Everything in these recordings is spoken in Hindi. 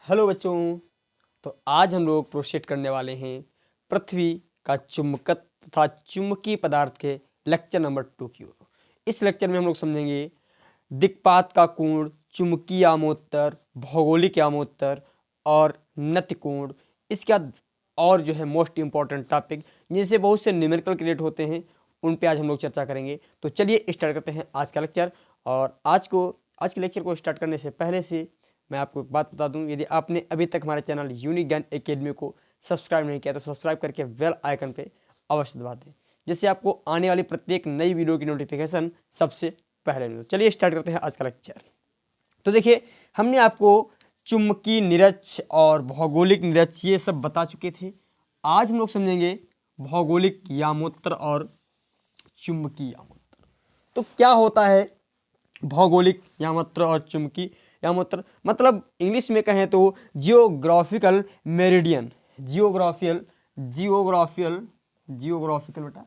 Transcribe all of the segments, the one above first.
हेलो बच्चों। तो आज हम लोग प्रोसीड करने वाले हैं पृथ्वी का चुंबकत्व तथा चुंबकीय पदार्थ के लेक्चर नंबर 2 की ओर। इस लेक्चर में हम लोग समझेंगे दिक्पात का कोण, चुंबकीय आमोत्तर, भौगोलिक आमोत्तर और नत्य कोण। इसके बाद और जो है मोस्ट इम्पॉर्टेंट टॉपिक जिनसे बहुत से न्यूमेरिकल क्रिएट होते हैं उन पे आज हम लोग चर्चा करेंगे। तो चलिए स्टार्ट करते हैं आज का लेक्चर। और आज के लेक्चर को स्टार्ट करने से पहले से मैं आपको एक बात बता दूं, यदि आपने अभी तक हमारे चैनल यूनिक ज्ञान एकेडमी को सब्सक्राइब नहीं किया तो सब्सक्राइब करके बेल आइकन पे अवश्य दबा दें, जिससे आपको आने वाली प्रत्येक नई वीडियो की नोटिफिकेशन सबसे पहले मिले। चलिए स्टार्ट करते हैं आज का लेक्चर। तो देखिए, हमने आपको चुंबकीय निरक्ष और भौगोलिक निरक्ष ये सब बता चुके थे। आज हम लोग समझेंगे भौगोलिक यामोत्तर और चुंबकीय यामोत्तर। तो क्या होता है भौगोलिक यामोत्तर और चुंबकीय यामोत्तर? मतलब इंग्लिश में कहें तो जियोग्राफिकल मेरिडियन, जियोग्राफिकल बेटा,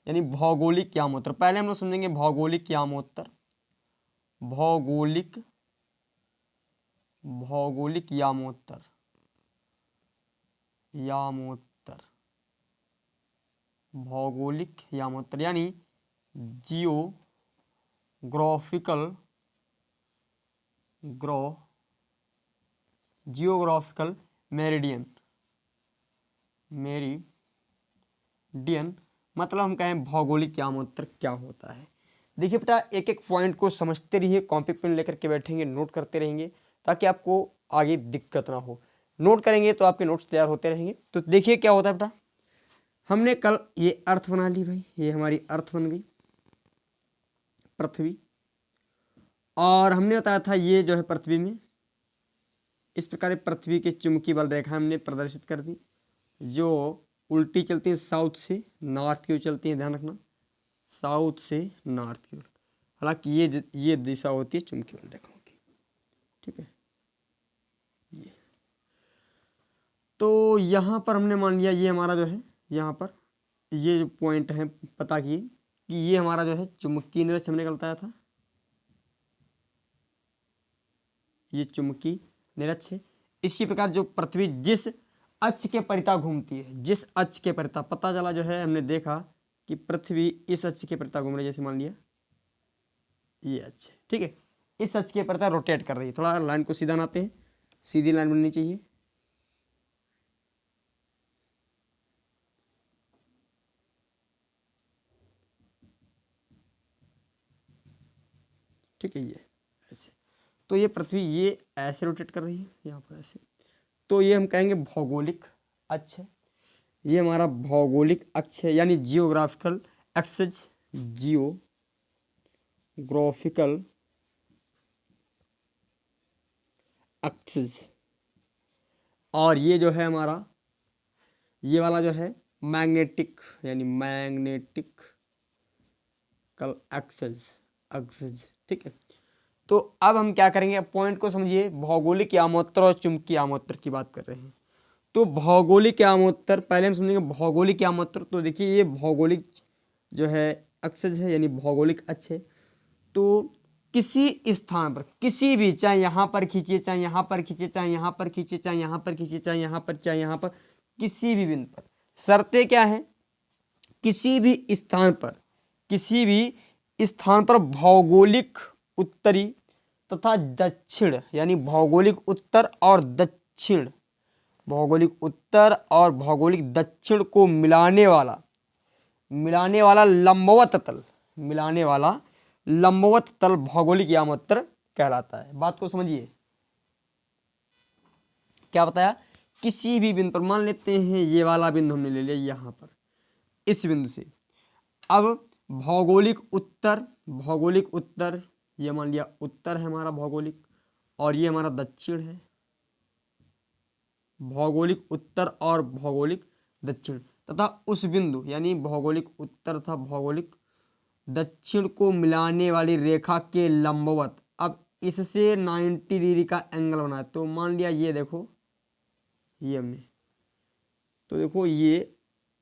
यानी भौगोलिक यामोत्तर। पहले हम लोग समझेंगे भौगोलिक यामोत्तर, भौगोलिक यामोत्तर, भौगोलिक यामोत्तर यानी जियोग्राफिकल मेरिडियन, मतलब हम कहें भौगोलिक यामोत्तर क्या होता है। देखिए बेटा, एक एक पॉइंट को समझते रहिए, कॉपी पेन लेकर के बैठेंगे, नोट करते रहेंगे ताकि आपको आगे दिक्कत ना हो। नोट करेंगे तो आपके नोट्स तैयार होते रहेंगे। तो देखिए क्या होता है बेटा, हमने कल ये अर्थ बना ली भाई, ये हमारी अर्थ बन गई पृथ्वी, और हमने बताया था ये जो है पृथ्वी में इस प्रकार पृथ्वी के चुंबकीय बल रेखा हमने प्रदर्शित कर दी, जो उल्टी चलती है, साउथ से नॉर्थ की ओर चलती है। ध्यान रखना, साउथ से नॉर्थ की ओर। हालांकि ये दिशा होती है चुंबकीय बल रेखाओं की, ठीक है। ये तो यहाँ पर हमने मान लिया ये हमारा जो है, यहाँ पर ये जो पॉइंट है पता किए कि ये हमारा जो है चुंबकीय निरक्ष हमने कल बताया था, ये चुंबकीय निरक्ष है। इसी प्रकार जो पृथ्वी जिस अक्ष के परिता घूमती है, जिस अक्ष के परिता, पता चला जो है हमने देखा कि पृथ्वी इस अक्ष के परिता घूम रही है, जैसे मान लिया ये अक्ष, ठीक है, इस अक्ष के परिता रोटेट कर रही है। थोड़ा लाइन को सीधा बनाते हैं, सीधी लाइन बननी चाहिए, ठीक है, ये ऐसे। तो ये पृथ्वी ये ऐसे रोटेट कर रही है, यहाँ पर ऐसे। तो ये हम कहेंगे भौगोलिक अक्ष है, ये हमारा भौगोलिक अक्ष है, यानी जियोग्राफिकल एक्सेस, जियोग्राफिकल एक्सेस। और ये जो है हमारा ये वाला जो है मैग्नेटिक, यानी मैग्नेटिक कल एक्सेस, ठीक है। तो अब हम क्या करेंगे, पॉइंट को समझिए, भौगोलिक यामोत्तर और चुंबकीय यामोत्तर की बात कर रहे हैं। तो भौगोलिक यामोत्तर पहले हम समझेंगे भौगोलिक यामोत्तर। तो देखिए ये भौगोलिक जो है एक्सेस है, यानी भौगोलिक अक्ष है। तो किसी स्थान पर, किसी भी, चाहे यहाँ पर खींचिए, चाहे यहाँ पर खींचिए, चाहे यहाँ पर खींचिए, चाहे यहाँ पर खींचिए, चाहे यहाँ पर, चाहे यहाँ पर, किसी भी बिंदु पर, शर्तें क्या है, किसी भी स्थान पर, किसी भी स्थान पर भौगोलिक उत्तरी तथा दक्षिण, यानी भौगोलिक उत्तर और दक्षिण, भौगोलिक उत्तर और भौगोलिक दक्षिण को मिलाने वाला लंबवत तल, लंबवत तल भौगोलिक यामोत्तर कहलाता है। बात को समझिए, क्या बताया, किसी भी बिंदु पर, मान लेते हैं ये वाला बिंदु हमने ले लिया यहाँ पर, इस बिंदु से। अब भौगोलिक उत्तर, ये मान लिया उत्तर है हमारा भौगोलिक, और ये हमारा दक्षिण है, भौगोलिक उत्तर और भौगोलिक दक्षिण, तथा उस बिंदु यानी भौगोलिक उत्तर तथा भौगोलिक दक्षिण को मिलाने वाली रेखा के लंबवत। अब इससे 90 डिग्री का एंगल बना है। तो मान लिया ये देखो, ये हमने, तो देखो ये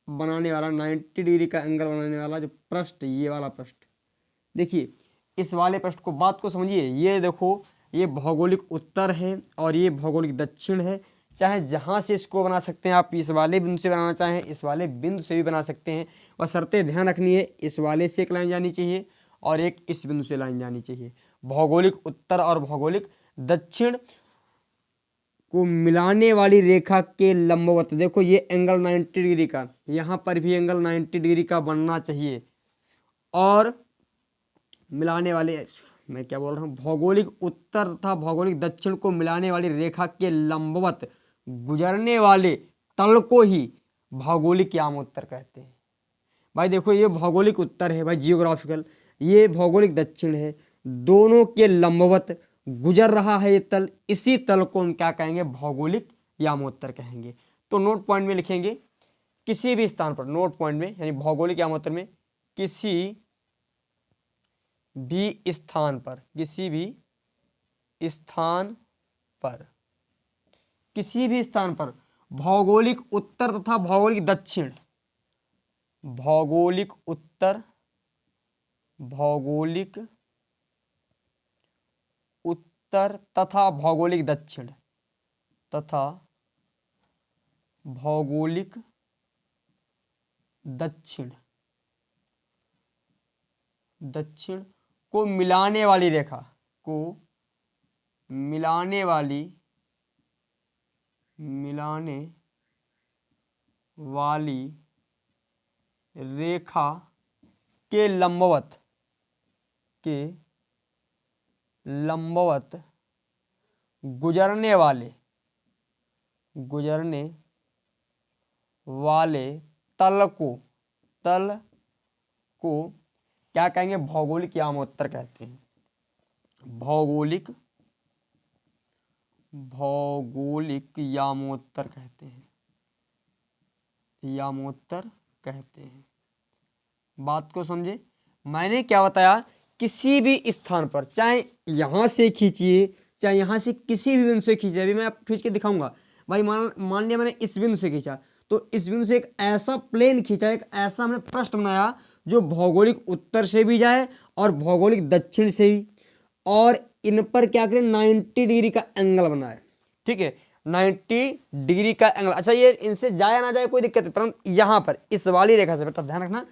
बनाने वाला 90 डिग्री का एंगल बनाने वाला जो पृष्ठ, ये वाला पृष्ठ, देखिए इस वाले पृष्ठ को, बात को समझिए, ये देखो ये भौगोलिक उत्तर है और ये भौगोलिक दक्षिण है। चाहे जहाँ से इसको बना सकते हैं आप, इस वाले बिंदु से बनाना चाहें इस वाले बिंदु से भी बना सकते हैं। बस शर्तें ध्यान रखनी है, इस वाले से एक लाइन जानी चाहिए और एक इस बिंदु से लाइन जानी चाहिए। भौगोलिक उत्तर और भौगोलिक दक्षिण को मिलाने वाली रेखा के लंबवत, देखो ये एंगल 90 डिग्री का, यहाँ पर भी एंगल 90 डिग्री का बनना चाहिए। और मिलाने वाले, मैं क्या बोल रहा हूँ, भौगोलिक उत्तर तथा भौगोलिक दक्षिण को मिलाने वाली रेखा के लंबवत गुजरने वाले तल को ही भौगोलिक यामोत्तर कहते हैं। भाई देखो ये भौगोलिक उत्तर है भाई जियोग्राफिकल, ये भौगोलिक दक्षिण है, दोनों के लंबवत गुजर रहा है ये तल, इसी तल को हम क्या कहेंगे, भौगोलिक यामोत्तर कहेंगे। तो नोट पॉइंट में लिखेंगे किसी भी स्थान पर, नोट पॉइंट में यानी भौगोलिक यामोत्तर में किसी भी स्थान पर, किसी भी स्थान पर, किसी भी स्थान पर भौगोलिक उत्तर तथा भौगोलिक दक्षिण, भौगोलिक उत्तर, भौगोलिक उत्तर तथा भौगोलिक दक्षिण तथा भौगोलिक दक्षिण, दक्षिण को मिलाने वाली रेखा, को मिलाने वाली, मिलाने वाली रेखा के लंबवत, के लंबवत गुजरने वाले, गुजरने वाले तल को, तल को क्या कहेंगे, भौगोलिक यामोत्तर कहते हैं। भौगोलिक, भौगोलिक यामोत्तर कहते हैं, यामोत्तर कहते हैं। बात को समझे, मैंने क्या बताया, किसी भी स्थान पर, चाहे यहाँ से खींचिए चाहे यहाँ से किसी भी बिंदु से खींचिए, अभी मैं आपको खींच के दिखाऊंगा। भाई मान लिया मैंने इस बिंदु से खींचा, तो इस बिंदु से एक ऐसा प्लेन खींचा, एक ऐसा हमने पृष्ठ बनाया जो भौगोलिक उत्तर से भी जाए और भौगोलिक दक्षिण से ही, और इन पर क्या करें, 90 डिग्री का एंगल बनाए। ठीक है, 90 डिग्री का एंगल। अच्छा ये इनसे जाए ना जाए कोई दिक्कत नहीं, परंतु यहाँ पर इस वाली रेखा से, बेटा ध्यान रखना,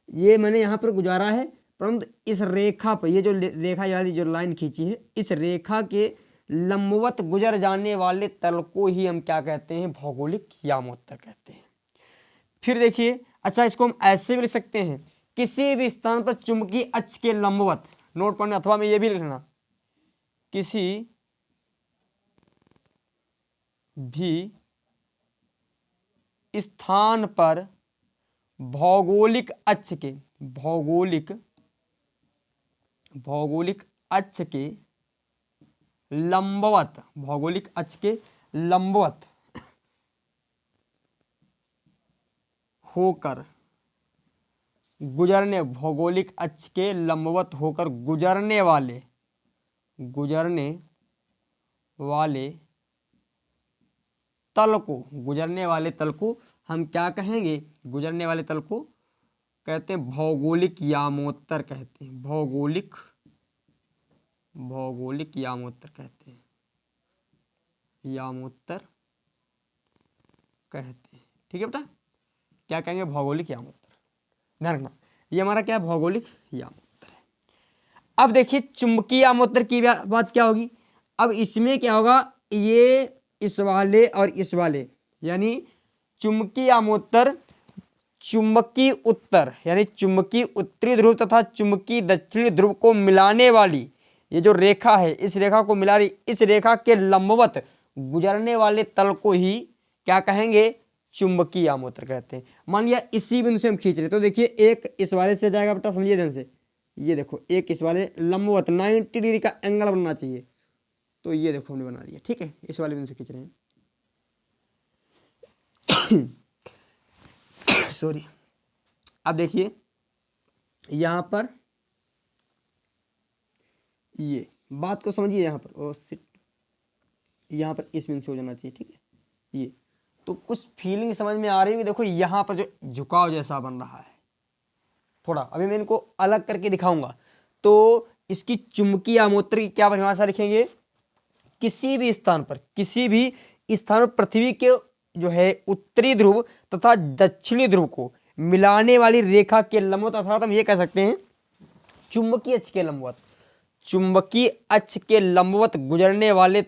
ये मैंने यहाँ पर गुजारा है, परंतु इस रेखा पर, ये जो रेखा यानी जो लाइन खींची है, इस रेखा के लंबवत गुजर जाने वाले तल को ही हम क्या कहते हैं, भौगोलिक यामोत्तर कहते हैं। फिर देखिए, अच्छा इसको हम ऐसे भी लिख सकते हैं, किसी भी स्थान पर चुंबकीय अक्ष के लंबवत, नोट पॉइंट, अथवा में ये भी लिखना, किसी भी स्थान पर भौगोलिक अक्ष के, भौगोलिक, भौगोलिक अक्ष के लंबवत, भौगोलिक अक्ष के लंबवत होकर गुजरने, भौगोलिक अक्ष के लंबवत होकर गुजरने वाले, गुजरने वाले तल को, गुजरने वाले तल को हम क्या कहेंगे, गुजरने वाले तल को कहते हैं भौगोलिक यामोत्तर कहते हैं, भौगोलिक, भौगोलिक यामोत्तर कहते हैं, यामोत्तर कहते हैं। ठीक है बेटा, क्या कहेंगे, भौगोलिक यामोत्तर। ध्यान रखना, ये हमारा क्या है, भौगोलिक यामोत्तर है। अब देखिए चुंबकीय यामोत्तर की बात क्या होगी। अब इसमें क्या होगा, ये इस वाले और इस वाले, यानी चुंबकीय यामोत्तर चुंबकीय उत्तर यानी चुंबकीय उत्तरी ध्रुव तथा चुंबकीय दक्षिणी ध्रुव को मिलाने वाली ये जो रेखा है, इस रेखा को मिला रही, इस रेखा के लंबवत गुजरने वाले तल को ही क्या कहेंगे, चुंबकीय यामोत्तर कहते हैं। मान लिया इसी बिंदु से हम खींच रहे, तो देखिए एक इस वाले से जाएगा, बेटा समझिए ध्यान से, ये देखो एक इस वाले लंबवत 90 डिग्री का एंगल बनना चाहिए, तो ये देखो हमने बना दिया। ठीक है, इस वाले बिंदु से खींच रहे हैं, सॉरी। अब देखिए यहां पर, ये बात को समझिए, यहां पर ओ सिट, यहां पर इस बिंदु से हो जाना चाहिए। ठीक है, ये तो कुछ फीलिंग समझ में आ रही है। देखो यहां पर जो झुकाव जैसा बन रहा है थोड़ा, अभी मैं इनको अलग करके दिखाऊंगा। तो इसकी चुंबकीय यामोत्तर की क्या परिभाषा लिखेंगे, किसी भी स्थान पर पृथ्वी के जो है उत्तरी ध्रुव तथा दक्षिणी ध्रुव को मिलाने वाली रेखा के लंबवत, अर्थात हम ये कह सकते हैं चुंबकीय अक्ष के लंबवत, गुजरने वाले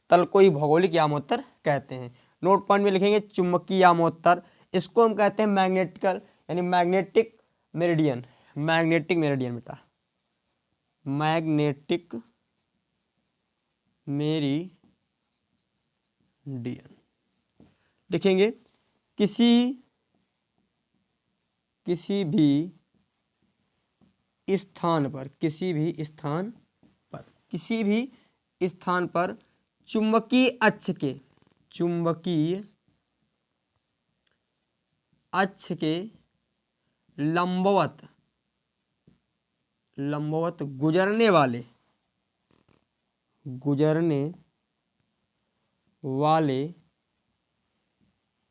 तल को ही भौगोलिक यामोत्तर कहते हैं। नोट पॉइंट में लिखेंगे चुंबकीय यामोत्तर, इसको हम कहते हैं मैग्नेटिकल यानी मैग्नेटिक मेरिडियन बेटा, मैग्नेटिक मेरिडियन लिखेंगे। किसी भी स्थान पर चुंबकीय अक्ष के लंबवत गुजरने वाले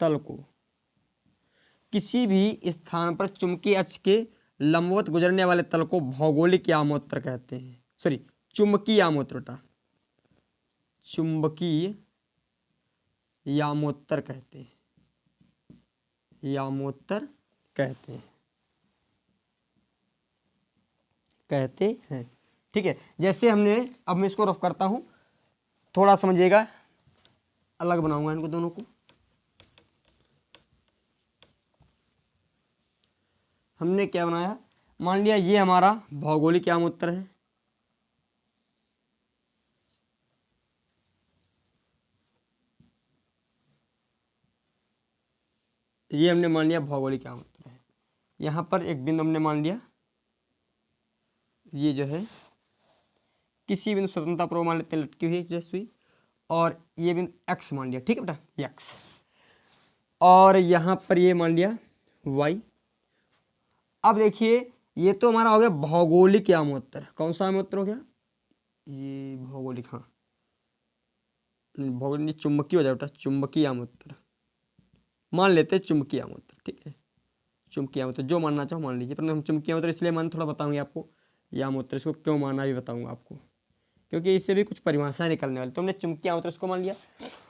तल को, किसी भी स्थान पर चुंबकीय अक्ष के लंबवत गुजरने वाले तल को भौगोलिक यामोत्तर कहते हैं। सॉरी, चुंबकीय यामोत्तर बेटा, चुंबकीय यामोत्तर कहते हैं। ठीक है, जैसे अब मैं इसको रफ करता हूं, थोड़ा समझिएगा, अलग बनाऊंगा इनको दोनों को। हमने क्या बनाया, मान लिया ये हमारा भौगोलिक यामोत्तर है, ये हमने मान लिया भौगोलिक यामोत्तर है। यहाँ पर एक बिंदु हमने मान लिया, ये जो है किसी बिंदु स्वतंत्रतापूर्वक मान लेते हैं लटकी हुई जैसी, और ये बिंदु एक्स मान लिया। ठीक है बेटा, एक्स, और यहाँ पर ये मान लिया वाई। अब देखिए ये तो हमारा हो गया भौगोलिक यामोत्तर। कौन सा यामोत्तर हो गया, ये भौगोलिक, हाँ भौगोलिक चुंबकीय हो जाए बेटा, चुंबकीय यामोत्तर मान लेते हैं, चुंबकीय यामोत्तर। ठीक है, चुंबकीय यामोत्तर जो मानना चाहो मान लीजिए, पर हम चुंबकीय यामोत्तर इसलिए मान, थोड़ा बताऊंगी आपको यामोत्तर इसको क्यों माना भी बताऊंगा आपको, क्योंकि इससे भी कुछ परिभाषाएं निकलने वाली। तो हमने चुंबकीय यामोत्तर इसको मान लिया,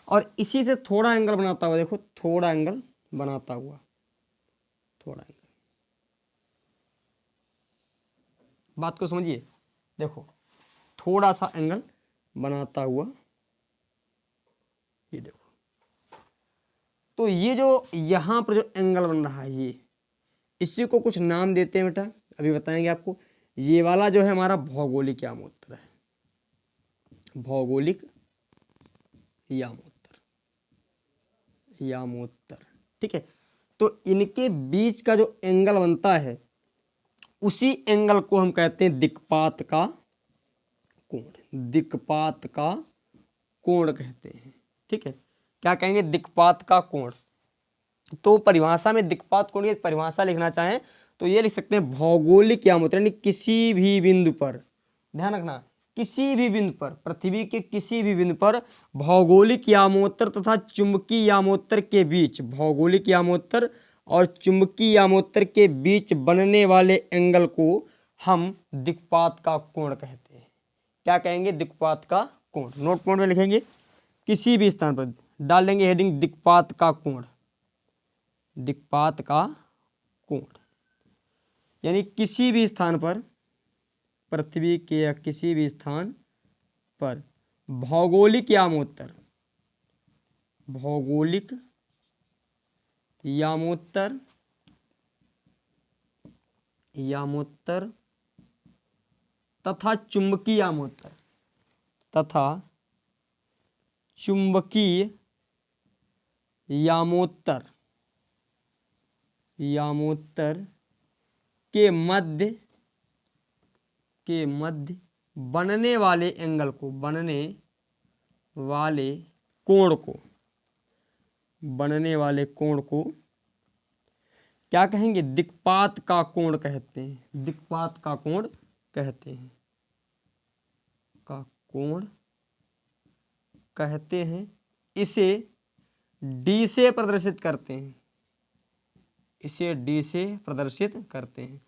और इसी से थोड़ा एंगल बनाता हुआ, देखो थोड़ा एंगल बनाता हुआ, थोड़ा एंगल, बात को समझिए, देखो थोड़ा सा एंगल बनाता हुआ, ये देखो, तो ये जो यहां पर जो एंगल बन रहा है, ये इसी को कुछ नाम देते हैं बेटा, अभी बताएंगे आपको। ये वाला जो है हमारा भौगोलिक यामोत्तर है, भौगोलिक यामोत्तर। ठीक है, तो इनके बीच का जो एंगल बनता है, उसी एंगल को हम कहते हैं दिक्पात का कोण कहते हैं। ठीक है, क्या कहेंगे, दिक्पात का कोण। तो परिभाषा में दिक्पात कोण की परिभाषा लिखना चाहें तो ये लिख सकते हैं भौगोलिक यामोत्तर, यानी किसी भी बिंदु पर, ध्यान रखना, किसी भी बिंदु पर, पृथ्वी के किसी भी बिंदु पर भौगोलिक यामोत्तर तथा चुंबकीय यामोत्तर के बीच, भौगोलिक यामोत्तर और चुंबकीय यामोत्तर के बीच बनने वाले एंगल को हम दिक्पात का कोण कहते हैं। क्या कहेंगे, दिक्पात का कोण। नोट पॉइंट में लिखेंगे, किसी भी स्थान पर डाल देंगे हेडिंग दिक्पात का कोण, यानी किसी भी स्थान पर, पृथ्वी के या किसी भी स्थान पर भौगोलिक यामोत्तर तथा चुंबकीय यामोत्तर के मध्य बनने वाले एंगल को, बनने वाले कोण को क्या कहेंगे, दिक्पात का कोण कहते हैं। दिक्पात का कोण कहते हैं। इसे डी से प्रदर्शित करते हैं,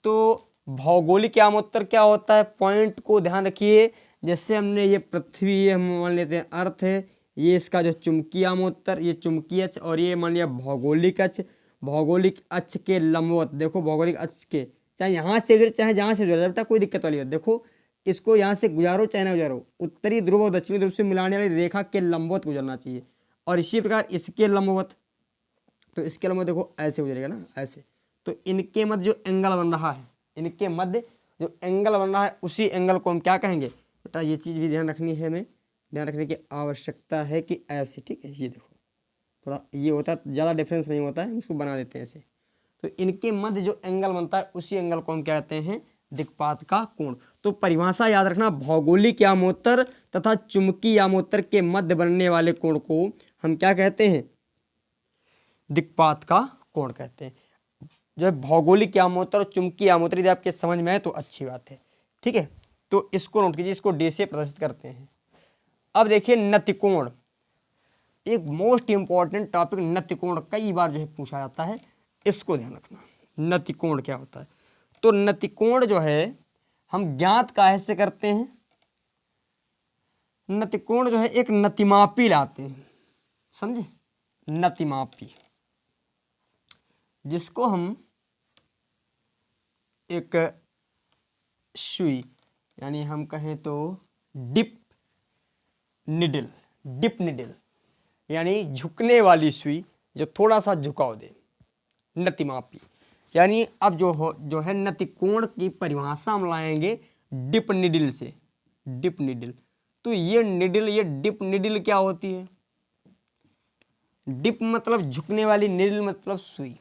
तो भौगोलिक यामोत्तर क्या होता है, पॉइंट को ध्यान रखिए। जैसे हमने ये पृथ्वी, ये हम मान लेते हैं अर्थ है, ये इसका जो चुंबकीय यामोत्तर, ये चुंबकीय अक्ष, और ये मान लिया भौगोलिक अक्ष। भौगोलिक अक्ष के लंबवत, देखो भौगोलिक अक्ष के चाहे यहाँ से गुजरे चाहे जहाँ से गुजरे, बेटा कोई दिक्कत वाली बात। देखो इसको यहाँ से गुजारो चाहे ना गुजारो, उत्तरी ध्रुव और दक्षिणी ध्रुव से मिलाने वाली रेखा के लंबवत गुजरना चाहिए। और इसी प्रकार इसके लंबवत, तो इसके लंबवत देखो ऐसे गुजरेगा ना, ऐसे। तो इनके मध्य जो एंगल बन रहा है, इनके मध्य जो एंगल बन रहा है, उसी एंगल को हम क्या कहेंगे बेटा, ये चीज़ भी ध्यान रखनी है, हमें ध्यान रखने की आवश्यकता है कि ऐसे, ठीक है। ये देखो थोड़ा ये होता है, ज़्यादा डिफरेंस नहीं होता है, इसको बना देते हैं ऐसे। तो इनके मध्य जो एंगल बनता है, उसी एंगल को हम क्या कहते हैं, दिक्पात का कोण। तो परिभाषा याद रखना, भौगोलिक यामोत्तर तथा चुंबकीय यामोत्तर के मध्य बनने वाले कोण को हम क्या कहते हैं, दिक्पात का कोण कहते हैं। जो है भौगोलिक यामोत्तर और चुंबकीय यामोत्तर यदि आपके समझ में आए तो अच्छी बात है, ठीक है। तो इसको नोट कीजिए, इसको डे से प्रदर्शित करते हैं। अब देखिए नतिकोण, एक मोस्ट इंपॉर्टेंट टॉपिक नतिकोण, कई बार जो है पूछा जाता है, इसको ध्यान रखना। नतिकोण क्या होता है, तो नतिकोण जो है हम ज्ञात काहे से करते हैं, नतिकोण जो है एक नतिमापी लाते हैं, समझे, नतिमापी, जिसको हम एक सुई, यानी हम कहें तो डिप निडल, डिप निडल यानी झुकने वाली सुई जो थोड़ा सा झुकाव दे, नतिमापी। यानी अब जो है नतिकोण की परिभाषा हम लाएंगे डिप निडल से, डिप निडल। तो ये निडल, ये डिप निडल क्या होती है, डिप मतलब झुकने वाली, निडल मतलब सुई।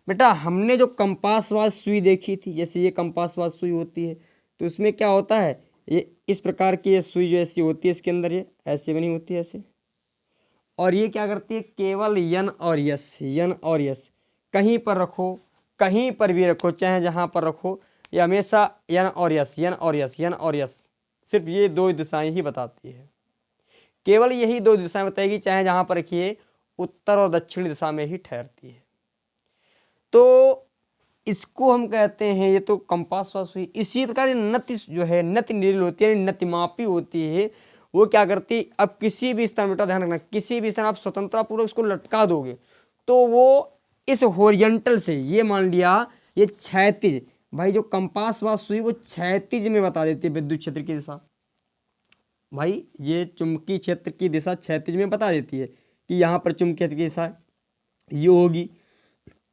बेटा हमने जो कंपासवाज सुई देखी थी, जैसे ये कंपासवाज सुई होती है, तो इसमें क्या होता है, ये इस प्रकार की ये सुई जो ऐसी होती है, इसके अंदर ये ऐसे बनी होती है ऐसे, और ये क्या करती है, केवल यन और यस, यन और यस कहीं पर रखो, कहीं पर भी रखो, चाहे जहाँ पर रखो, ये हमेशा यन और यस, यन और यस, यन और यस, सिर्फ ये दो दिशाएं ही बताती है, केवल यही दो दिशाएं बताएगी, चाहे जहाँ पर रखिए उत्तर और दक्षिणी दिशा में ही ठहरती है। तो इसको हम कहते हैं, ये तो कंपास वास हुई। इसी प्रकार नति जो है, नति निडल होती है, नतिमापी होती है, वो क्या करती है, अब किसी भी स्थान, बेटा ध्यान रखना, किसी भी स्थान आप स्वतंत्रता पूर्वक इसको लटका दोगे तो वो इस होरिजेंटल से, ये मान लिया ये क्षैतिज, भाई जो कंपास वास सुई वो क्षैतिज में बता देती है विद्युत क्षेत्र की दिशा, भाई ये चुंबकीय क्षेत्र की दिशा क्षैतिज में बता देती है कि यहाँ पर चुंबकीय क्षेत्र की दिशा ये होगी।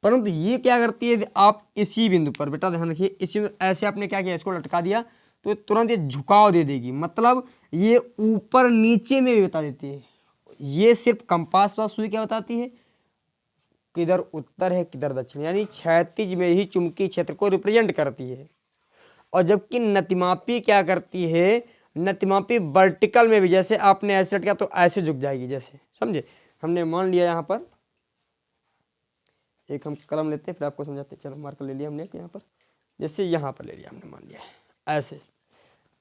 परंतु ये क्या करती है, आप इसी बिंदु पर, बेटा ध्यान रखिए, इसी ऐसे आपने क्या किया, इसको लटका दिया तो तुरंत ये झुकाव दे देगी, मतलब ये ऊपर नीचे में भी बता देती है। ये सिर्फ कंपास वास सुई क्या बताती है, किधर उत्तर है किधर दक्षिण, यानी क्षैतिज में ही चुंबकीय क्षेत्र को रिप्रेजेंट करती है। और जबकि नतिमापी क्या करती है, नतिमापी वर्टिकल में भी, जैसे आपने ऐसे लटका तो ऐसे झुक जाएगी, जैसे समझे, हमने मान लिया यहाँ पर एक हम कलम लेते हैं फिर आपको समझाते हैं, चलो मार्कर ले लिया हमने यहाँ पर, जैसे यहाँ पर ले लिया हमने, मान लिया ऐसे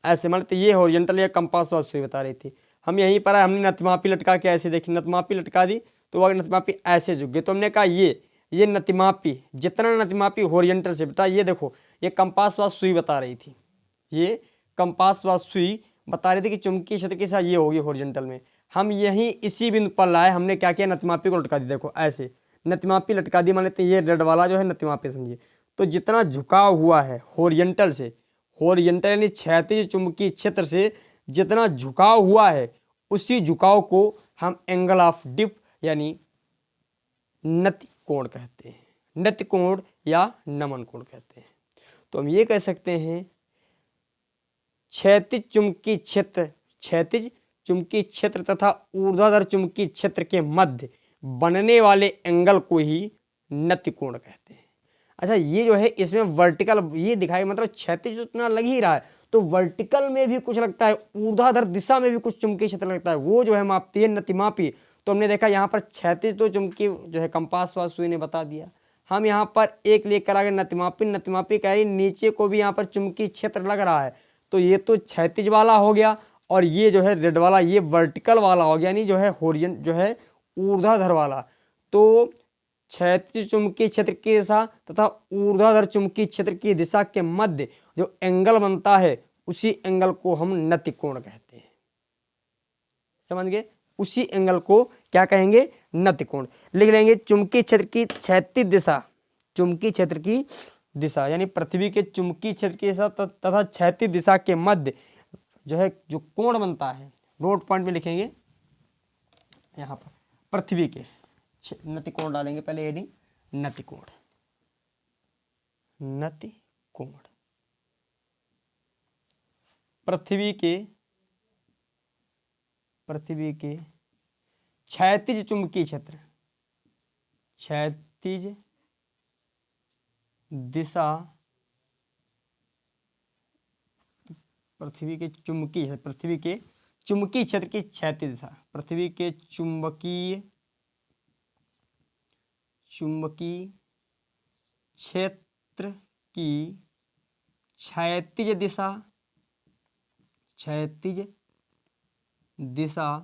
ऐसे, मान लेते ये हॉरिजॉन्टल या कंपास वास सुई बता रही थी, हम यहीं पर हमने नतिमापी लटका के ऐसे देखी, नतिमापी लटका दी तो वह नतिमापी ऐसे झुक गई, तो हमने कहा ये नतिमापी, जितना नतिमापी हॉरिजॉन्टल से, बेटा ये देखो ये कंपास वास सुई बता रही थी, ये कंपास वास सुई बता रही थी कि चुंबकीय क्षेत्र की दिशा ये होगी हॉरिजॉन्टल में, हम यहीं इसी बिंदु पर लाए, हमने क्या किया, नतिमापी को लटका दी, देखो ऐसे नतिमापी लटका दी, मान लेते हैं ये रेड वाला जो है नतिमापी समझिए। तो जितना झुकाव हुआ है हॉरिजॉन्टल से, हॉरिजॉन्टल यानी क्षैतिज चुंबकीय क्षेत्र से जितना झुकाव हुआ है, उसी झुकाव को हम एंगल ऑफ डिप यानी नति कोण कहते हैं, नति कोण या नमन कोण कहते हैं। तो हम ये कह सकते हैं क्षैतिज चुंबकीय क्षेत्र, क्षैतिज चुंबकीय क्षेत्र तथा ऊर्ध्वाधर चुंबकीय क्षेत्र के मध्य बनने वाले एंगल को ही नति कोण कहते हैं। अच्छा ये जो है इसमें वर्टिकल ये दिखाई, मतलब क्षैतिज उतना लग ही रहा है, तो वर्टिकल में भी कुछ लगता है, ऊर्ध्वाधर दिशा में भी कुछ चुंबकीय क्षेत्र लगता है, वो जो है मापती है नतिमापी। तो हमने देखा यहाँ पर क्षैतिज तो चुंबकीय जो है कंपास वास सुई ने बता दिया, हम यहाँ पर एक लेकर आ गए नतिमापी, नतिमापी कह रही नीचे को भी यहाँ पर चुंबकीय क्षेत्र लग रहा है, तो ये तो क्षैतिज वाला हो गया, और ये जो है रेड वाला ये वर्टिकल वाला हो गया, यानी जो है हॉरिजॉन्टल जो है ऊर्ध्वाधर वाला। तो क्षैतिज चुंबकीय क्षेत्र की दिशा तथा ऊर्ध्वाधर चुंबकीय क्षेत्र की दिशा के मध्य जो एंगल बनता है उसी एंगल को हम नतिकोण कहते हैं। समझ गए? उसी एंगल को क्या कहेंगे? नतिकोण। लिख लेंगे चुंबकीय क्षेत्र की क्षैतिज दिशा, चुंबकीय क्षेत्र की दिशा यानी पृथ्वी के चुंबकीय क्षेत्र की दिशा तथा क्षैतिज दिशा के मध्य जो है जो कोण बनता है, नोट पॉइंट में लिखेंगे यहाँ पर पृथ्वी के नतिकोण डालेंगे, पहले हेडिंग नतिकोण, नतिकोण पृथ्वी के क्षैतिज चुंबकीय क्षेत्र, क्षैतिज दिशा पृथ्वी के चुंबकीय क्षेत्र की क्षैतिज दिशा, पृथ्वी के चुंबकीय क्षेत्र की क्षैतिज दिशा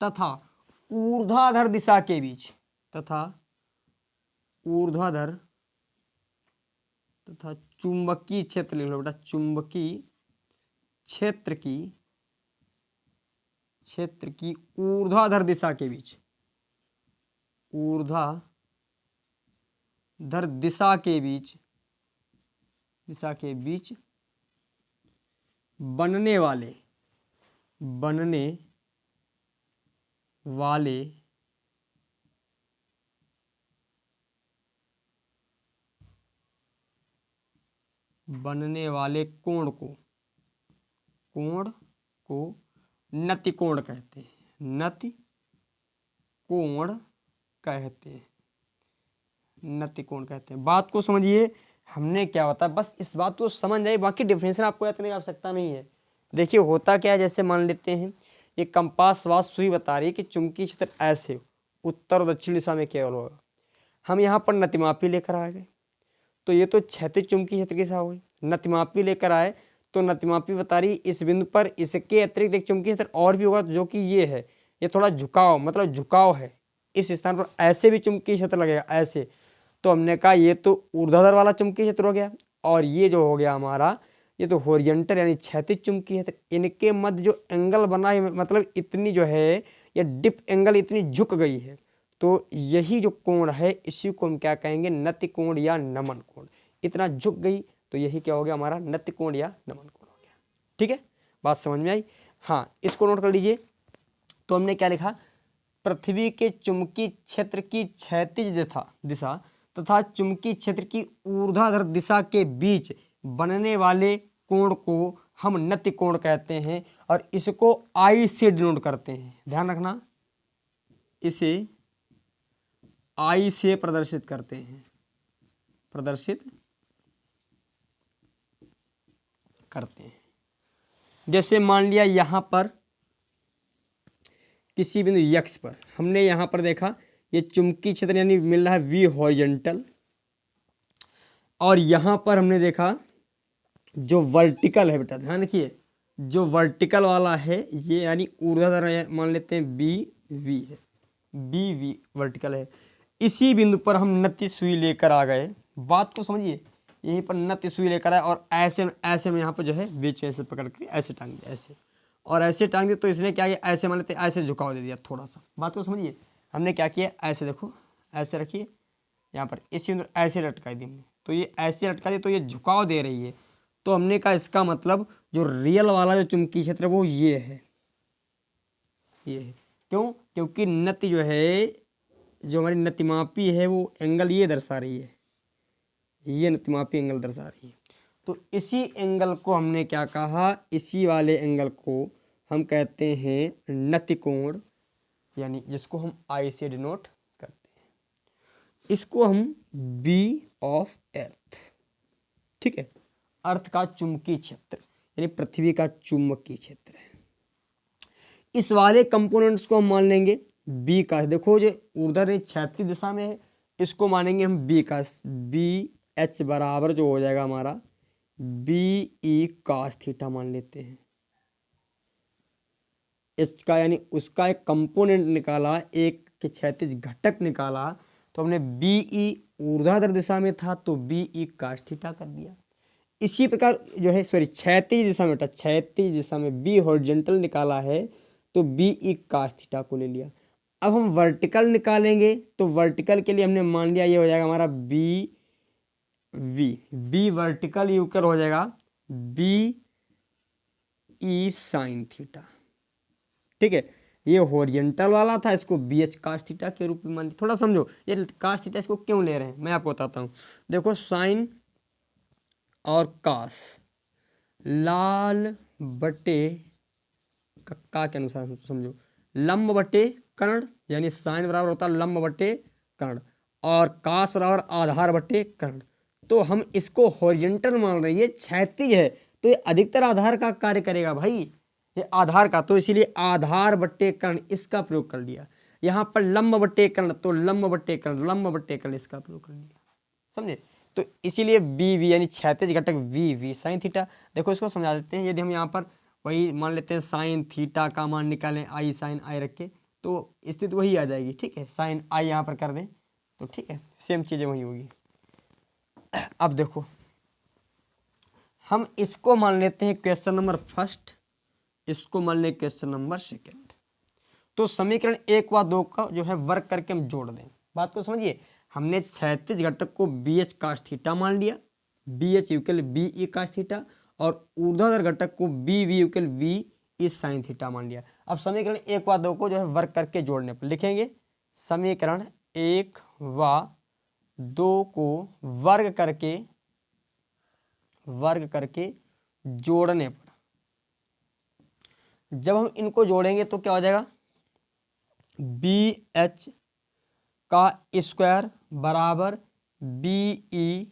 तथा ऊर्ध्वाधर दिशा के बीच, तथा चुंबकीय क्षेत्र लिख लो बेटा, चुंबकीय क्षेत्र की ऊर्ध्वाधर दिशा के बीच, ऊर्ध्वाधर दिशा के बीच बनने वाले कोण को नतिकोण कहते हैं, नतिकोण कहते हैं। बात को समझिए, हमने क्या होता है, बस इस बात को समझ जाइए, बाकी डिफरेंशियल आपको याद करने की आवश्यकता नहीं है। देखिए होता क्या है, जैसे मान लेते हैं ये कंपास वास सुई बता रही है कि चुंबकीय क्षेत्र ऐसे उत्तर और दक्षिण दिशा में केवल होगा। हम यहाँ पर नतिमापी लेकर आ गए तो ये तो क्षैतिज चुंबकीय क्षेत्र की दिशा हुई। नतिमापी लेकर आए तो नतिमापी बता रही इस बिंदु पर इसके अतिरिक्त एक चुंबकीय क्षेत्र और भी होगा जो कि ये है, ये थोड़ा झुकाव मतलब झुकाव है, इस स्थान पर ऐसे भी चुंबकीय क्षेत्र लगेगा ऐसे। तो हमने कहा ये तो ऊर्ध्वाधर वाला चुंबकीय क्षेत्र हो गया, और ये जो हो गया हमारा ये तो हॉरिजॉन्टल यानी क्षैतिज चुंबकीय क्षेत्र। इनके मध्य जो एंगल बना है मतलब इतनी जो है ये डिप एंगल इतनी झुक गई है, तो यही जो कोण है इसी को हम क्या कहेंगे? नतिकोण या नमन कोण। इतना झुक गई तो यही क्या हो गया हमारा? नतिकोण या नमन कोण हो गया। ठीक है, बात समझ में आई? हाँ, इसको नोट कर लीजिए। तो हमने क्या लिखा? पृथ्वी के चुंबकीय क्षेत्र की क्षैतिज दिशा तथा चुंबकीय क्षेत्र की ऊर्ध्वाधर दिशा के बीच बनने वाले कोण को हम नतिकोण कहते हैं, और इसको आई से डिनोट करते हैं। ध्यान रखना, इसे आई से प्रदर्शित करते हैं, जैसे मान लिया यहां पर किसी बिंदु x पर हमने यहां पर देखा ये चुंबकीय क्षेत्र यानी मिल रहा है v हॉरिजॉन्टल, और यहां पर हमने देखा जो वर्टिकल है बेटा, ध्यान रखिए जो वर्टिकल वाला है ये यानी ऊर्ध्वाधर मान लेते हैं BV है, BV वर्टिकल है। इसी बिंदु पर हम नति सुई लेकर आ गए, बात को समझिए, यहीं पर नति सुई लेकर आए और ऐसे में यहाँ पर जो है बीच में ऐसे पकड़ के ऐसे टांग दिया, ऐसे और ऐसे टांग दिया। तो इसने क्या किया? ऐसे मान लेते ऐसे झुकाव दे दिया थोड़ा सा। बात को समझिए, हमने क्या किया? ऐसे देखो, ऐसे रखिए यहाँ पर, इसी बिंदु ऐसे लटका दी हमने, तो ये ऐसे लटका दी तो ये झुकाव दे रही है। तो हमने कहा इसका मतलब जो रियल वाला जो चुंबकीय क्षेत्र है वो ये है, ये है। क्यों? क्योंकि नति जो है, जो हमारी नतिमापी है वो एंगल ये दर्शा रही है, ये नतिमापी एंगल दर्शा रही है। तो इसी एंगल को हमने क्या कहा? इसी वाले एंगल को हम कहते हैं नतिकोण, यानी जिसको हम आई से डिनोट करते हैं। इसको हम बी ऑफ अर्थ, ठीक है, अर्थ का चुंबकीय क्षेत्र यानी पृथ्वी का चुंबकीय क्षेत्र है। इस वाले कंपोनेंट्स को हम मान लेंगे बी का। देखो जो ऊर्ध्वाधर क्षैतिज दिशा में है इसको मानेंगे हम बी का, बी एच बराबर जो हो जाएगा हमारा बी ई cos थीटा मान लेते हैं। इसका यानी उसका एक कंपोनेंट निकाला, एक के क्षैतिज घटक निकाला तो हमने बी ई ऊर्ध्वाधर दिशा में था तो बी ई काश थीटा कर दिया। इसी प्रकार जो है क्षैतिज दिशा में, क्षैतिज दिशा में बी हॉरिजॉन्टल निकाला है तो बी ई काश थीटा को ले लिया। अब हम वर्टिकल निकालेंगे तो वर्टिकल के लिए हमने मान लिया ये हो जाएगा हमारा B V, B vertical equal हो जाएगा बी ई साइन थीटा। ठीक है, ये हॉरिजॉन्टल वाला था, इसको बी एच काश थीटा के रूप में मान लिया। थोड़ा समझो ये काश थीटा इसको क्यों ले रहे हैं, मैं आपको बताता हूँ। देखो साइन और काश लाल बटे का के अनुसार समझो, लंब बटे कर्ण, यानी साइन बराबर होता है लंब बटे कर्ण और काश बराबर आधार बटे कर्ण। तो हम इसको हॉरिजॉन्टल मान रहे हैं, ये क्षैतिज है तो ये अधिकतर आधार का कार्य करेगा भाई, ये आधार का, तो इसीलिए आधार बट्टे कर्ण इसका प्रयोग कर लिया। यहाँ पर लंब बट्टे कर्ण तो लंब बट्टे कर्ण, लंब बट्टे कर्ण इसका प्रयोग कर लिया, समझे। तो इसीलिए बी वी यानी क्षैतिज घटक वी वी साइन थीटा। देखो इसको समझा देते हैं। यदि हम यहाँ पर वही मान लेते हैं साइन थीटा का मान निकालें, आई साइन आई रख के, तो स्थिति वही आ जाएगी। ठीक है, साइन आई यहाँ पर कर दें तो ठीक है, सेम चीज़ें वही होगी। अब देखो हम इसको मान लेते हैं क्वेश्चन नंबर फर्स्ट, इसको मान लें क्वेश्चन नंबर सेकंड। तो समीकरण 1 व 2 का जो है वर्क करके हम जोड़ दें। बात को समझिए, हमने क्षैतिज घटक को बी एच काश थीटा मान लिया, B H equal B E cos theta, और ऊर्ध्वाधर घटक को B V equal V E sine theta मान लिया। अब समीकरण 1 व 2 को जो है वर्क करके जोड़ने पर लिखेंगे, समीकरण 1 व 2 को वर्ग करके जोड़ने पर जब हम इनको जोड़ेंगे तो क्या हो जाएगा, बी एच का स्क्वायर बराबर बी ई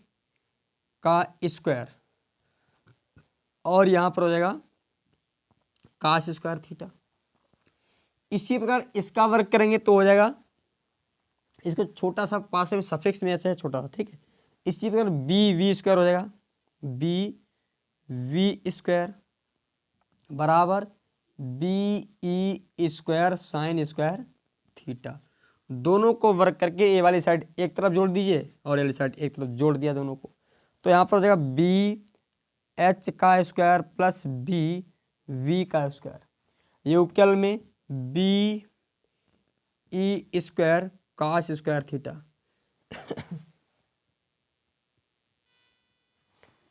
का स्क्वायर और यहां पर हो जाएगा काश स्क्वायर थीटा। इसी प्रकार इसका वर्ग करेंगे तो हो जाएगा, इसको छोटा सा पास में सफिक्स में ऐसे है छोटा सा, ठीक है। इसी प्रकार बी वी स्क्वायर हो जाएगा, बी वी स्क्वायर बराबर B E square sine square theta. दोनों को वर्क करके ए वाली साइड एक तरफ जोड़ दीजिए और ए वाली साइड एक तरफ जोड़ दिया दोनों को, तो यहाँ पर हो जाएगा बी एच का स्क्वायर प्लस बी वी का स्क्वायर यूक्ल में B E square cos square theta.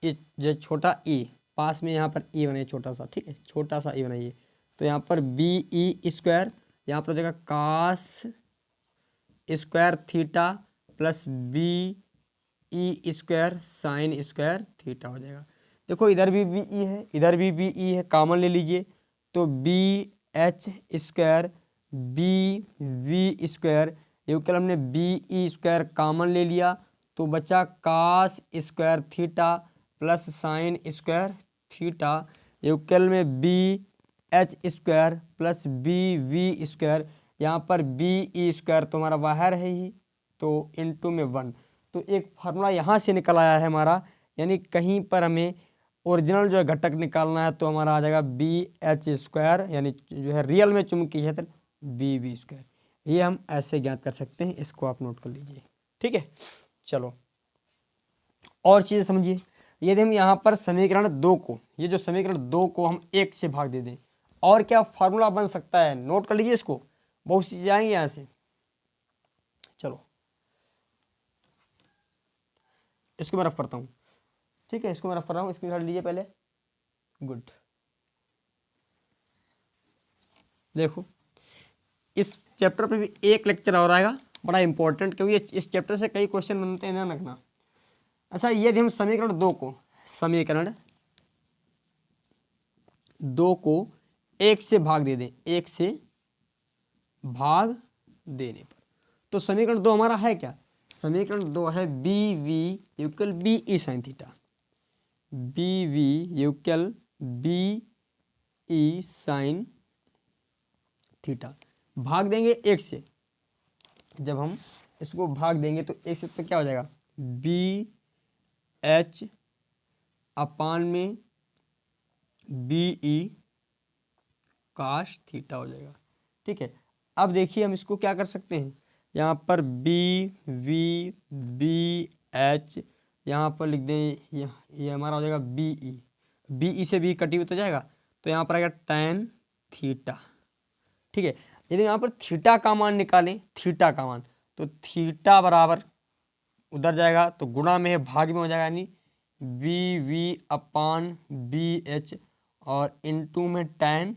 ये छोटा ई पास में यहाँ पर ई बनाइए छोटा सा, ठीक है, छोटा सा ई बनाइए। तो यहाँ पर बी ई स्क्वायर, यहाँ पर हो जाएगा cos square theta plus B E square sine square theta हो जाएगा। देखो इधर भी बी ई है, इधर भी बी ई है, कॉमन ले लीजिए तो B H square B V square equal हमने बी ई स्क्वायर कॉमन ले लिया तो बचा cos square theta plus sine square theta equal में B H square plus B V square, यहाँ पर बी ई स्क्वायर तो हमारा बाहर है ही तो इनटू में 1, तो एक फार्मूला यहाँ से निकल आया है हमारा, यानी कहीं पर हमें ओरिजिनल जो है घटक निकालना है तो हमारा आ जाएगा बी एच स्क्वायर, यानी जो है रियल में चुंबकीय क्षेत्र बी वी स्क्वायर। ये हम ऐसे ज्ञात कर सकते हैं, इसको आप नोट कर लीजिए, ठीक है। चलो और चीज़ें समझिए, यदि हम यहाँ पर समीकरण 2 को, ये जो समीकरण 2 को हम 1 से भाग दे दें और क्या फार्मूला बन सकता है, नोट कर लीजिए इसको, बहुत सी चीजें आएंगी यहाँ से। चलो इसको मैं रफ करता हूँ, ठीक है, इसको मैं रफ कर रहा हूँ, इसको निकाल लीजिए पहले। गुड, देखो इस चैप्टर पे भी एक लेक्चर और आएगा बड़ा इंपॉर्टेंट, क्योंकि इस चैप्टर से कई क्वेश्चन बनते हैं, ध्यान रखना। अच्छा यदि हम समीकरण 2 को 1 से भाग दे दें, 1 से भाग देने पर तो समीकरण 2 हमारा है क्या, समीकरण 2 है B V equal B E sine theta, B V equal B E sine theta. भाग देंगे 1 से, जब हम इसको भाग देंगे तो 1 से तो क्या हो जाएगा, बी एच अपान में बी ई काश थीटा हो जाएगा, ठीक है। अब देखिए हम इसको क्या कर सकते हैं, यहाँ पर बी वी बी एच, यहाँ पर लिख दें, ये हमारा हो जाएगा बी ई, बी ई से बी कटी हुई तो जाएगा, तो यहाँ पर आएगा tan थीटा। ठीक है, यदि यहाँ पर थीटा का मान निकालें, थीटा का मान, तो थीटा बराबर उधर जाएगा तो गुणा में है, भाग में हो जाएगा, यानी B V upon B H और इनटू में tan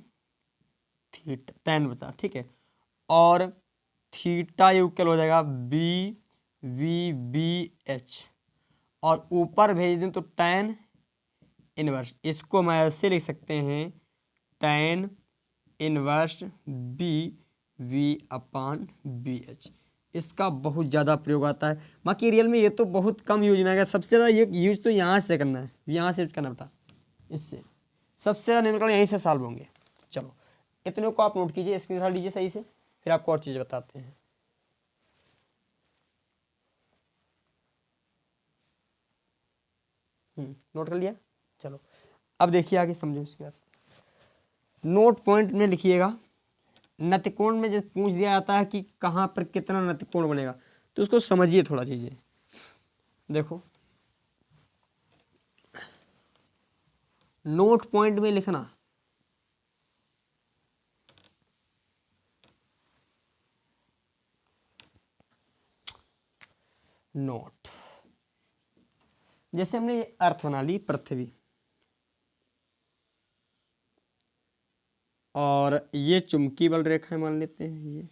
थीटा, tan बचा। ठीक है, और थीटा इक्वल हो जाएगा बी वी बी एच, और ऊपर भेज दें तो tan इनवर्स, इसको हम ऐसे लिख सकते हैं tan inverse B V upon B H. इसका बहुत ज़्यादा प्रयोग आता है, बाकी रियल में ये तो बहुत कम यूज में आएगा। सबसे ज़्यादा ये यूज तो यहाँ से करना है, यहाँ से यूज करना पड़ता, इससे सबसे ज़्यादा निकल यहीं से सॉल्व होंगे। चलो इतने को आप नोट कीजिए, स्क्रीनशॉट लीजिए सही से, फिर आपको और चीज़ बताते हैं। नोट कर लिया। चलो अब देखिए आगे समझो इसके बाद। नोट पॉइंट में लिखिएगा, नतिकोण में जब पूछ दिया जाता है कि कहाँ पर कितना नतिकोण बनेगा, तो उसको समझिए थोड़ा चीज़ें। देखो नोट पॉइंट में लिखना, नोट, जैसे हमने अर्थ बना ली पृथ्वी, और ये चुंबकीय बल रेखाएं मान लेते हैं, ये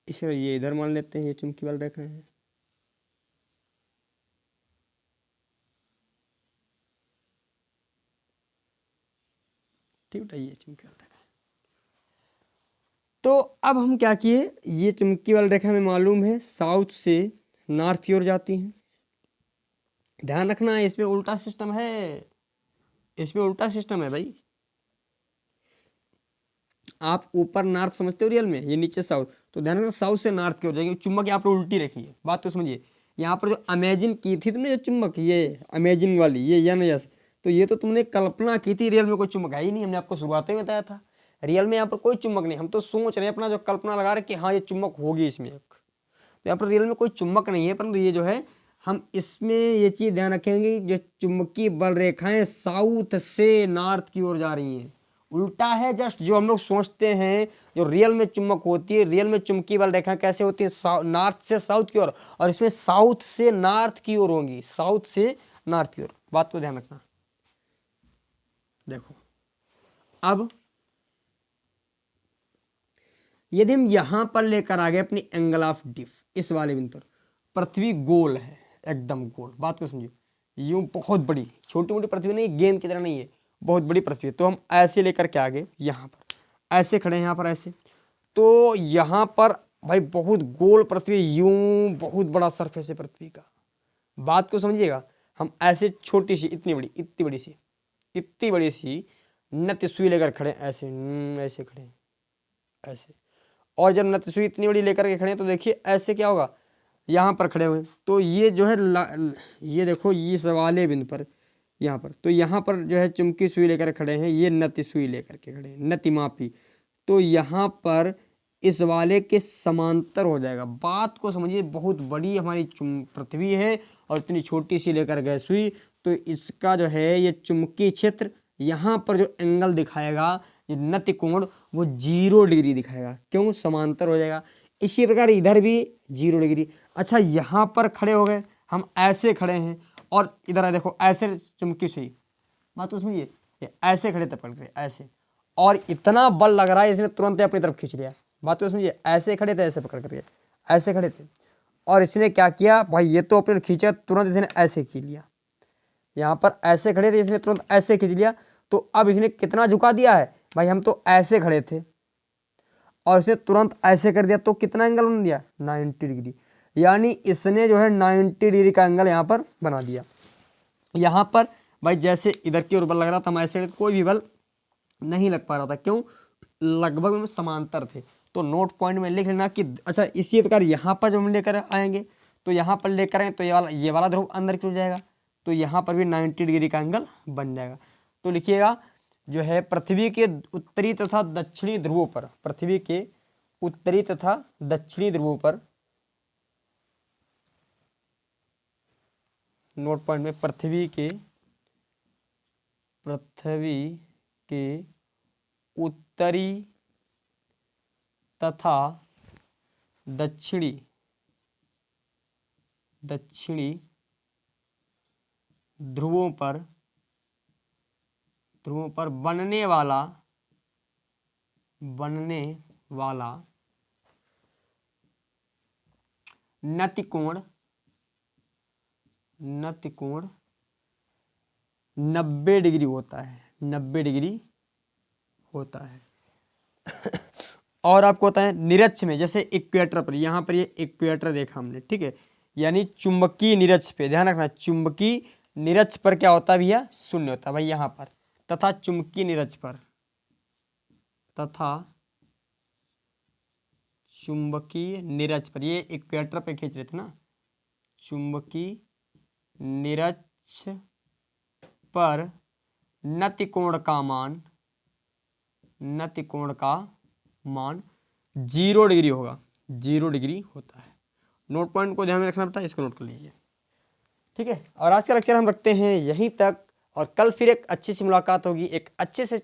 इसे ये इधर मान लेते हैं, ये चुंबकीय बल रेखाएं हैं। ठीक है, ये चुंबकीय बल रेखा। तो अब हम क्या किए, ये चुंबकीय बल रेखा में मालूम है साउथ से नॉर्थ की ओर जाती हैं। ध्यान रखना है इसमें उल्टा सिस्टम है, इसमें उल्टा सिस्टम है भाई। आप ऊपर नॉर्थ समझते हो रियल में, ये नीचे साउथ, तो ध्यान रखना साउथ से नॉर्थ की ओर जाएगी। चुम्बक यहाँ पर उल्टी रखी है, बात तो समझिए। यहाँ पर जो अमेजिन की थी तुमने, जो चुम्बक ये अमेजिन वाली, ये यन यस, तो ये तो तुमने कल्पना की थी, रियल में कोई चुम्बक है ही नहीं। हमने आपको शुरुआत में बताया था रियल में यहाँ पर कोई चुम्बक नहीं, हम तो सोच रहे हैं अपना जो कल्पना लगा रहे कि हाँ ये चुम्बक होगी इसमें एक, तो यहाँ पर रियल में कोई चुम्बक नहीं है। परंतु ये जो है हम इसमें ये चीज़ ध्यान रखेंगे, जो चुंबकीय बल रेखाएं साउथ से नॉर्थ की ओर जा रही हैं, उल्टा है जस्ट जो हम लोग सोचते हैं। जो रियल में चुंबक होती है, रियल में चुंबकीय बल रेखाएं कैसे होती है, नॉर्थ से साउथ की ओर, और इसमें साउथ से नॉर्थ की ओर होंगी, साउथ से नॉर्थ की ओर। बात को ध्यान रखना। देखो अब यदि हम यहां पर लेकर आ गए अपनी एंगल ऑफ डिफ, इस वाले बिंदु पर, पृथ्वी गोल है एकदम गोल, बात को समझिए, यूं बहुत बड़ी, छोटी मोटी पृथ्वी नहीं, गेंद की तरह नहीं है, बहुत बड़ी पृथ्वी। तो हम ऐसे लेकर के आगे यहाँ पर ऐसे खड़े हैं, यहाँ पर ऐसे, तो यहाँ पर भाई बहुत गोल पृथ्वी, यूं बहुत बड़ा सरफेस है पृथ्वी का। बात को समझिएगा, हम ऐसे छोटी सी, इतनी बड़ी, इतनी बड़ी सी नत्य सुई लेकर खड़े, ऐसे ऐसे खड़े, ऐसे। और जब नत्य सुई इतनी बड़ी लेकर के खड़े तो देखिए ऐसे क्या होगा, यहाँ पर खड़े हुए, तो ये जो है ये देखो इस वाले बिंदु पर यहाँ पर, तो यहाँ पर जो है चुंबकीय सुई लेकर खड़े हैं, ये नति सुई लेकर के खड़े हैं, नति मापी, तो यहाँ पर इस वाले के समांतर हो जाएगा। बात को समझिए, बहुत बड़ी हमारी पृथ्वी है और इतनी छोटी सी लेकर गए सुई, तो इसका जो है ये चुंबकीय क्षेत्र यहाँ पर जो एंगल दिखाएगा, ये नति कोण, वो 0 डिग्री दिखाएगा। क्यों, समांतर हो जाएगा। इसी प्रकार इधर भी 0 डिग्री। अच्छा यहाँ पर खड़े हो गए, हम ऐसे खड़े हैं, और इधर देखो ऐसे चुंबकीय सुई, बात तो समझिए, ऐसे खड़े थे पकड़ के ऐसे, और इतना बल लग रहा है इसने तुरंत अपनी तरफ खींच लिया। बात तो समझिए, ऐसे खड़े थे, ऐसे पकड़ करके ऐसे खड़े थे, और इसने क्या किया भाई, ये तो अपने खींचा, तुरंत इसने ऐसे खींच लिया। यहाँ पर ऐसे खड़े थे, इसने तुरंत ऐसे खींच लिया, तो अब इसने कितना झुका दिया है भाई, हम तो ऐसे खड़े थे और इसने तुरंत ऐसे कर दिया, तो कितना एंगल बना दिया, 90 डिग्री। यानी इसने जो है 90 डिग्री का एंगल यहाँ पर बना दिया। यहाँ पर भाई जैसे इधर की ओर बल लग रहा था, हम ऐसे कोई भी बल नहीं लग पा रहा था। क्यों, लगभग में समांतर थे। तो नोट पॉइंट में लिख लेना कि अच्छा इसी प्रकार यहाँ पर जब हम लेकर आएंगे, तो यहाँ पर लेकर आए तो ये वाला ध्रुव अंदर की ओर जाएगा, तो यहाँ पर भी 90 डिग्री का एंगल बन जाएगा। तो लिखिएगा जो है पृथ्वी के उत्तरी तथा दक्षिणी ध्रुवों पर, पृथ्वी के उत्तरी तथा दक्षिणी ध्रुवों पर, नोट पॉइंट में पृथ्वी के उत्तरी तथा दक्षिणी ध्रुवों पर बनने वाला नतिकोण 90 डिग्री होता है, 90 डिग्री होता है। और आपको होता है निरक्ष में, जैसे इक्वेटर पर, यहाँ पर ये इक्वेटर देखा हमने, ठीक है, यानी चुंबकीय निरक्ष पे ध्यान रखना, चुंबकीय निरक्ष पर क्या होता है भैया, शून्य होता है भाई यहाँ पर, तथा चुंबकीय निरक्ष पर, ये इक्वेटर पे खींच रहे थे ना, चुंबकीय निरक्ष पर नतिकोण का मान 0 डिग्री होगा, 0 डिग्री होता है। नोट पॉइंट को ध्यान में रखना पड़ता है, इसको नोट कर लीजिए, ठीक है। और आज का लेक्चर हम रखते हैं यहीं तक, और कल फिर एक अच्छी सी मुलाकात होगी एक अच्छे से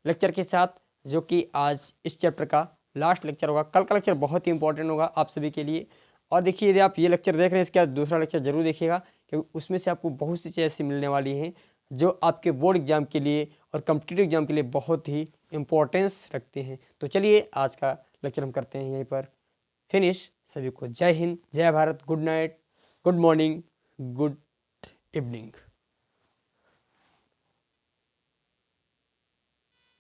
लेक्चर के साथ, जो कि आज इस चैप्टर का लास्ट लेक्चर होगा। कल का लेक्चर बहुत ही इंपॉर्टेंट होगा आप सभी के लिए। और देखिए, यदि आप ये लेक्चर देख रहे हैं, इसके बाद दूसरा लेक्चर जरूर देखिएगा, क्योंकि उसमें से आपको बहुत सी चीज़ें ऐसी मिलने वाली हैं जो आपके बोर्ड एग्जाम के लिए और कॉम्पिटिटिव एग्जाम के लिए बहुत ही इंपॉर्टेंस रखते हैं। तो चलिए, आज का लेक्चर हम करते हैं यहीं पर फिनिश। सभी को जय हिंद, जय Bharat, good night, good morning, good evening.